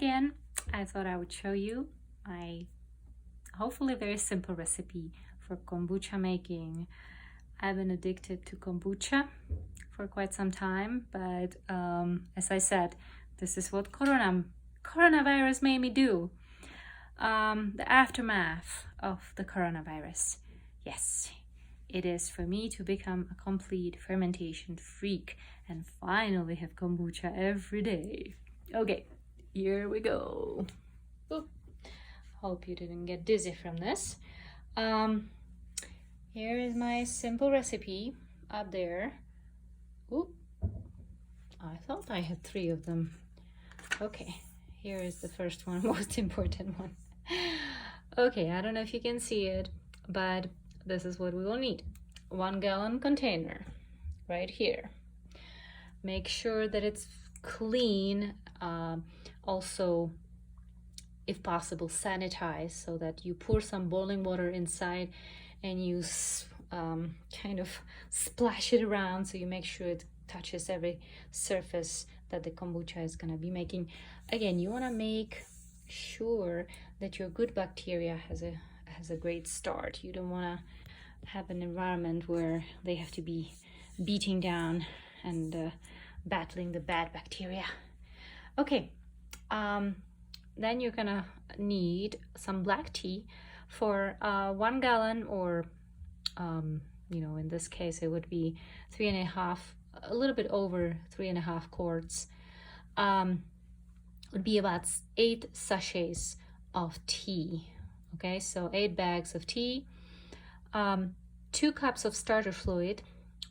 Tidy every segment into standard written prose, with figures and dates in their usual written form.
again, I thought I would show you my hopefully very simple recipe for kombucha making. I've been addicted to kombucha for quite some time, but as I said, this is what coronavirus made me do. The aftermath of the coronavirus. Yes, it is for me to become a complete fermentation freak and finally have kombucha every day. Okay, here we go. Ooh, hope you didn't get dizzy from this. Here is my simple recipe up there. Ooh, I thought I had 3 of them. Okay, here is the first one, most important one. Okay, I don't know if you can see it, but this is what we will need. 1 gallon container right here. Make sure that it's clean, also if possible sanitize, so that you pour some boiling water inside and you kind of splash it around, so you make sure it touches every surface that the kombucha is going to be making. Again, you want to make sure that your good bacteria has a great start. You don't want to have an environment where they have to be beating down and battling the bad bacteria. Okay, then you're gonna need some black tea for 1 gallon, or in this case it would be 3.5, a little bit over 3.5 quarts. Would be about 8 sachets of tea. Okay, so 8 bags of tea, 2 cups of starter fluid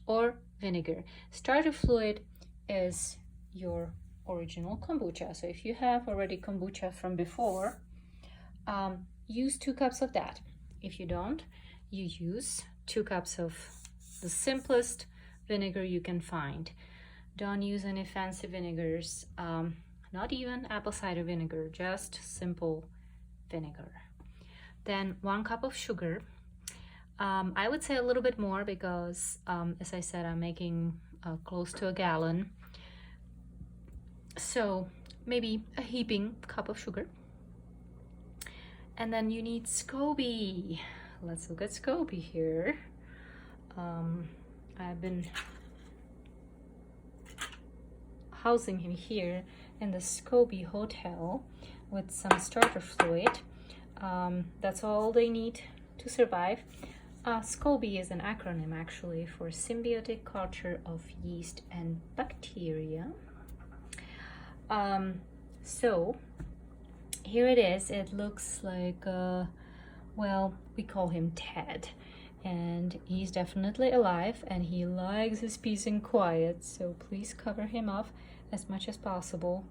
or vinegar. Starter fluid is your original kombucha. So if you have already kombucha from before, use 2 cups of that. If you don't, you use 2 cups of the simplest vinegar you can find. Don't use any fancy vinegars, not even apple cider vinegar, just simple vinegar. Then 1 cup of sugar. I would say a little bit more because, as I said, I'm making close to 1 gallon. So maybe a heaping cup of sugar. And then you need SCOBY. Let's look at SCOBY here. I've been housing him here in the SCOBY hotel with some starter fluid. That's all they need to survive. SCOBY is an acronym actually for Symbiotic Culture of Yeast and Bacteria. So here it is. It looks like, well, we call him Ted, and he's definitely alive and he likes his peace and quiet, so please cover him up as much as possible.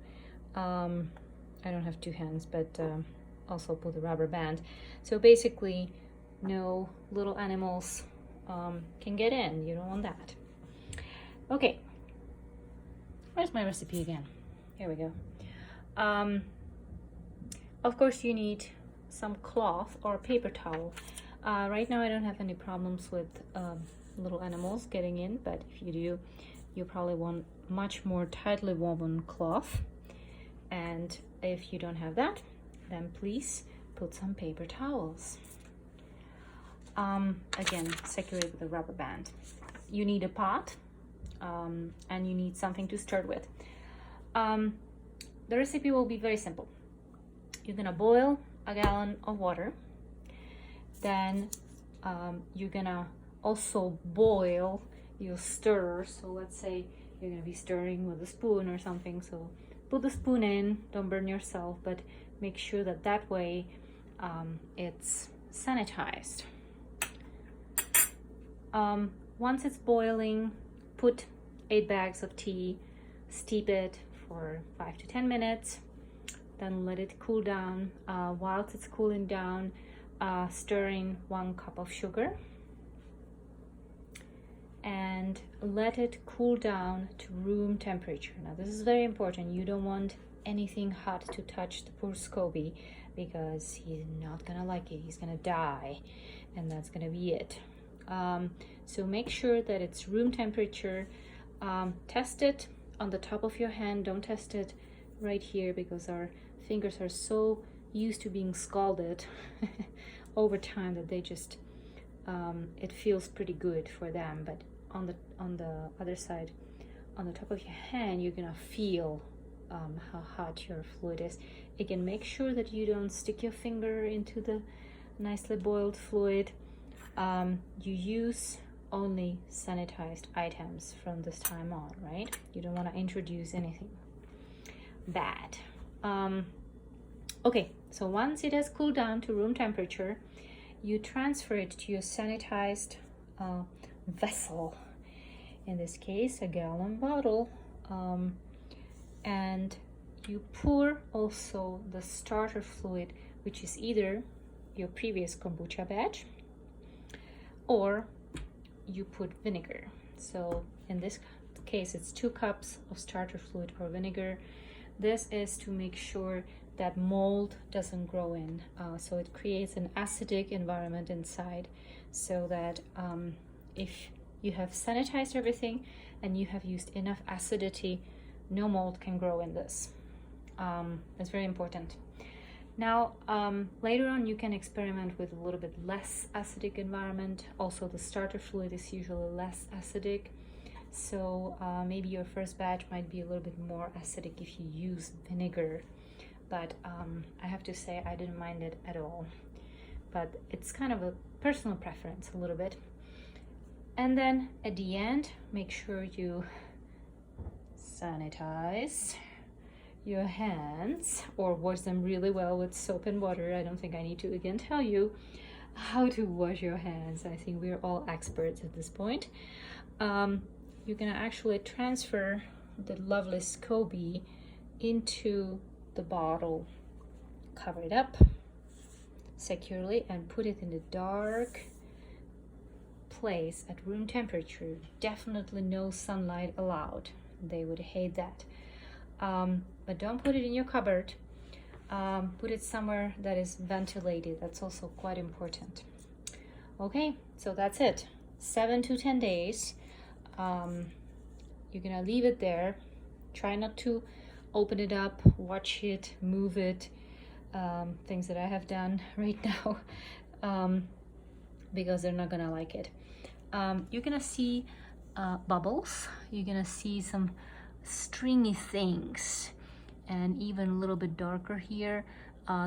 I don't have 2 hands, but also put a rubber band, so basically no little animals can get in. You don't want that. Okay, where's my recipe again? Here we go. Of course you need some cloth or paper towel. Right now I don't have any problems with little animals getting in, but if you do, you probably want much more tightly woven cloth. And if you don't have that, then please put some paper towels. Again, secure it with a rubber band. You need a pot, and you need something to start with. The recipe will be very simple. You're gonna boil 1 gallon of water. Then you're gonna also boil your stir. So let's say you're gonna be stirring with a spoon or something. So put the spoon in, don't burn yourself, but make sure that way it's sanitized. Once it's boiling, put 8 bags of tea, steep it for 5 to 10 minutes, then let it cool down. Whilst it's cooling down, stir in 1 cup of sugar and let it cool down to room temperature. Now this is very important. You don't want anything hot to touch the poor SCOBY, because he's not gonna like it. He's gonna die, and that's gonna be it. So make sure that it's room temperature. Test it on the top of your hand. Don't test it right here because our fingers are so used to being scalded over time that they just it feels pretty good for them. But on the other side, on the top of your hand, you're gonna feel how hot your fluid is. Again, make sure that you don't stick your finger into the nicely boiled fluid. You use only sanitized items from this time on, right? You don't want to introduce anything bad. Okay, so once it has cooled down to room temperature, you transfer it to your sanitized vessel, in this case a gallon bottle, and you pour also the starter fluid, which is either your previous kombucha batch or you put vinegar. So in this case it's 2 cups of starter fluid or vinegar. This is to make sure that mold doesn't grow in, so it creates an acidic environment inside, so that if you have sanitized everything and you have used enough acidity, no mold can grow in this. It's very important. Now later on you can experiment with a little bit less acidic environment. Also the starter fluid is usually less acidic, so maybe your first batch might be a little bit more acidic if you use vinegar, but I have to say I didn't mind it at all. But it's kind of a personal preference a little bit. And then at the end, make sure you sanitize your hands or wash them really well with soap and water. I don't think I need to again tell you how to wash your hands. I think we're all experts at this point. You're gonna actually transfer the lovely SCOBY into the bottle, cover it up securely and put it in a dark place at room temperature. Definitely no sunlight allowed. They would hate that. But don't put it in your cupboard. Put it somewhere that is ventilated. That's also quite important. Okay, so that's it. 7 to 10 days. You're gonna leave it there. Try not to open it up, watch it, move it. Things that I have done right now, because they're not gonna like it. You're gonna see bubbles. You're gonna see some stringy things, and even a little bit darker here.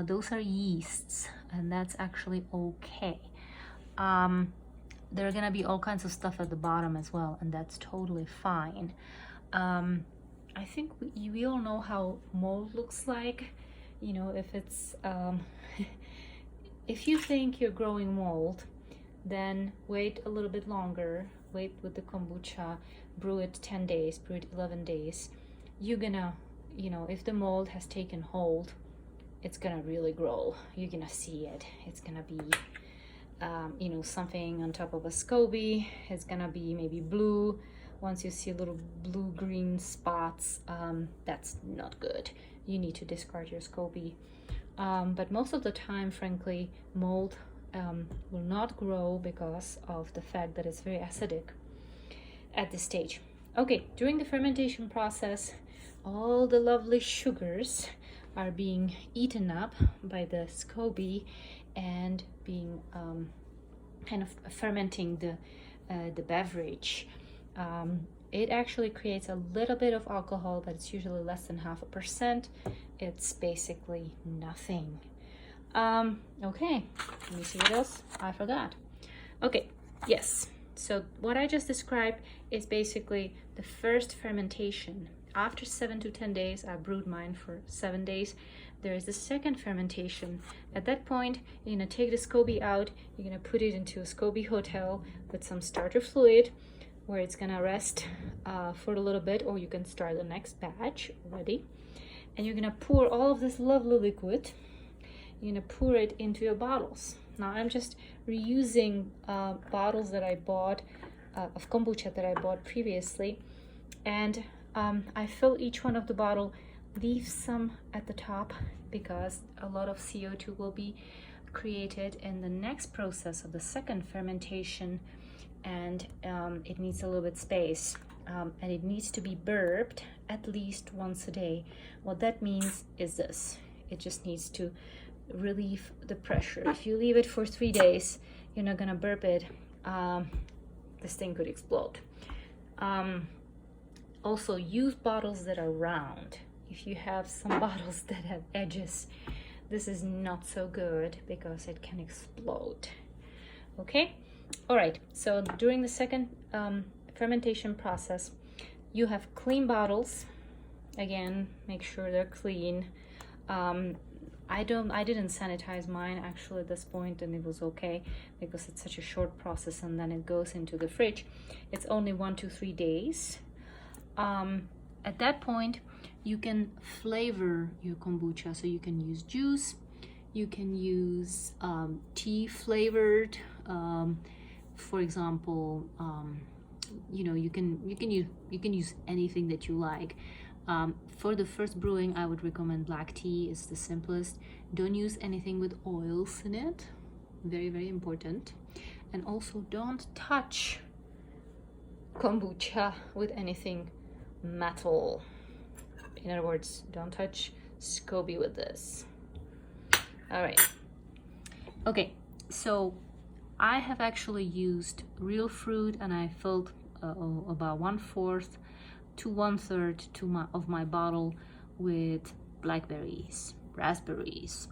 Those are yeasts, and that's actually okay. There are gonna be all kinds of stuff at the bottom as well, and that's totally fine. I think we all know how mold looks like. You know, if it's if you think you're growing mold, then wait a little bit longer. Wait with the kombucha, brew it 10 days, brew it 11 days. You're gonna, you know, if the mold has taken hold, it's gonna really grow. You're gonna see it. It's gonna be you know, something on top of a SCOBY. It's gonna be maybe blue. Once you see little blue-green spots, that's not good. You need to discard your SCOBY. But most of the time, frankly, mold will not grow because of the fact that it's very acidic at this stage. Okay, during the fermentation process, all the lovely sugars are being eaten up by the SCOBY and being kind of fermenting the beverage. It actually creates a little bit of alcohol, but it's usually less than 0.5%. It's basically nothing. Okay, let me see what else I forgot. Okay, yes, so what I just described is basically the first fermentation. After 7 to 10 days, I brewed mine for 7 days. There is the second fermentation. At that point, you're gonna take the SCOBY out, you're gonna put it into a SCOBY hotel with some starter fluid, where it's gonna rest for a little bit, or you can start the next batch already. And you're gonna pour all of this lovely liquid, you're gonna pour it into your bottles. Now I'm just reusing bottles that I bought, of kombucha that I bought previously. And I fill each one of the bottle, leave some at the top because a lot of CO2 will be created in the next process of the second fermentation, and it needs a little bit space, and it needs to be burped at least once a day. What that means is this: It just needs to relieve the pressure. If you leave it for 3 days, you're not gonna burp it. This thing could explode. Also, use bottles that are round. If you have some bottles that have edges, this is not so good because it can explode. Okay, all right, so during the second fermentation process, you have clean bottles. Again, make sure they're clean. I didn't sanitize mine actually at this point, and it was okay because it's such a short process, and then it goes into the fridge. It's only 1 to 3 days. At that point, you can flavor your kombucha. So you can use juice, you can use tea flavored, for example. You know, you can use anything that you like. For the first brewing, I would recommend black tea. It's the simplest. Don't use anything with oils in it. Very, very important. And also don't touch kombucha with anything metal. In other words, don't touch SCOBY with this. All right. Okay, so I have actually used real fruit, and I filled about 1/4 to 1/3 of my bottle with blackberries, raspberries,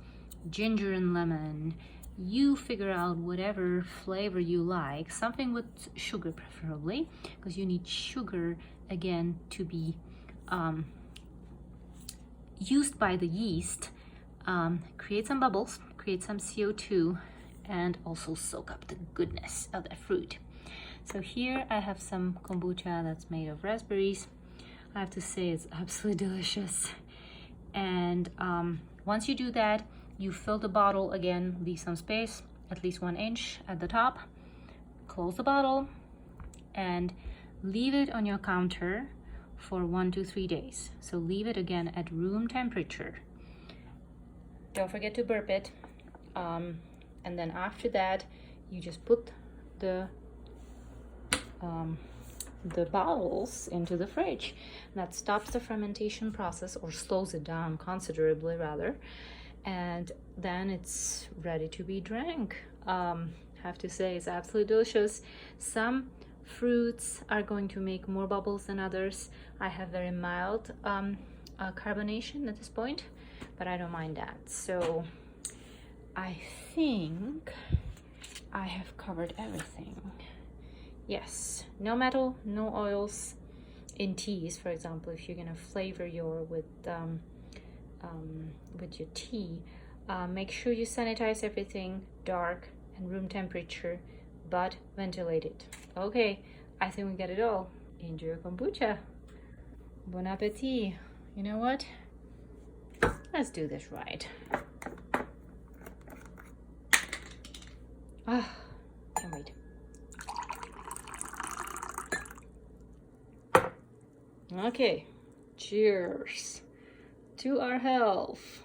ginger and lemon. You figure out whatever flavor you like, something with sugar preferably, because you need sugar again to be used by the yeast, create some bubbles, create some CO2, and also soak up the goodness of the fruit. So here I have some kombucha that's made of raspberries. I have to say it's absolutely delicious. And once you do that, you fill the bottle again, leave some space, at least 1 inch at the top, close the bottle, and leave it on your counter for 1 to 3 days. So leave it again at room temperature. Don't forget to burp it. And then after that, you just put the bottles into the fridge. That stops the fermentation process, or slows it down considerably rather, and then it's ready to be drank. Have to say it's absolutely delicious. Some fruits are going to make more bubbles than others. I have very mild carbonation at this point, but I don't mind that. So I think I have covered everything. Yes, no metal, no oils. In teas, for example, if you're gonna flavor your with your tea, make sure you sanitize everything, dark and room temperature, but ventilated. Okay, I think we got it all. Enjoy your kombucha. Bon appetit. You know what? Let's do this right. Ah, can't wait. Okay, cheers to our health.